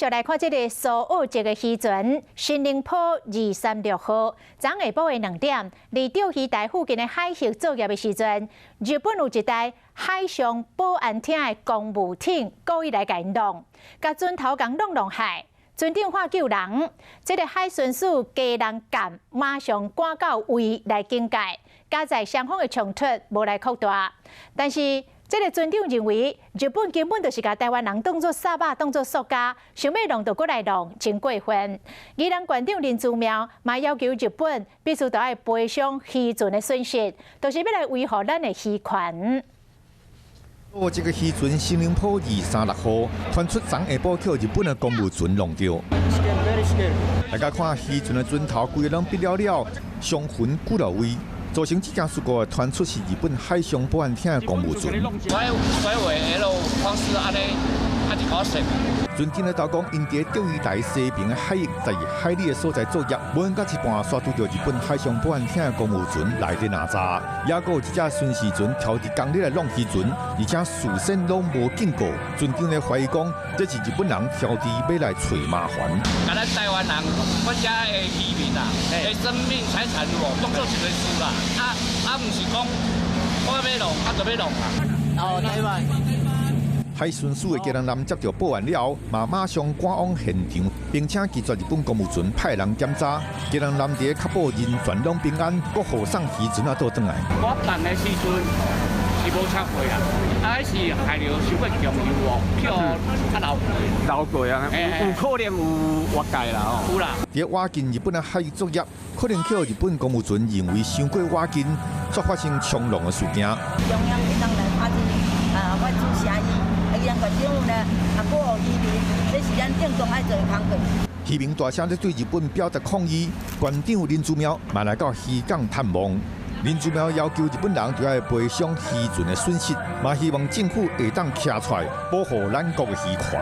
就来看这个苏澳这个渔船新宁坡236号，昨下晡的2点，离钓鱼台附近的海域作业的时阵，日本有一台海上保安厅的公务艇故意来甲因弄，甲船头共弄害。船长喊救人，这个海巡署家人赶马上赶到位来警戒，加在双方的冲突无来扩大，但是。这个船长认为，日本根本就是把台湾人当作沙巴、当作塑胶，想要弄就过来弄，真过分。宜兰县长林姿妙嘛要求日本必须要赔偿渔船的损失，就是要来维护咱的渔权。这个渔船新宁坡236号传出昨下晡去日本的公务船弄掉。大家看渔船的船头规个拢逼了了，伤痕骨落位。造成这件事故传出是日本海上保安厅的公务船。船长的投讲，因伫钓鱼台西边的海域12海里的所在作业，无缘到一半刷拄到日本海上保安厅的公务船来伫哪查，也有一只巡视船挑伫工地来弄渔船，而且事先拢无警告。船长咧怀疑讲，这是日本人挑伫要来找麻烦。甲咱台湾人国家的渔民啊，的生命财产当做一个事啦，唔是讲我要弄，就要弄啊。哦，台湾。海巡署的家人男接到报案了后，马上赶往现场，并且拒绝日本公务船派人检查。家人男伫确保人全拢平安，搁护送渔船倒转来。我等的时阵是无插过啊，还是害着伤过强油哦，票较流过啊，有可能有越界啦哦，有啦。伫挖进日本的海域作业，可能叫日本公务船认为伤过挖进，所发生冲浪的事件。中央一当来发现我主协议。宜兰县政府呢，保护渔民，这是咱正宗爱做的工作。渔民大声咧对日本表达抗议，县长林姿妙嘛来到渔港探望。林姿妙要求日本人就要赔偿渔船的损失，嘛希望政府会当站出来保护咱国的渔权。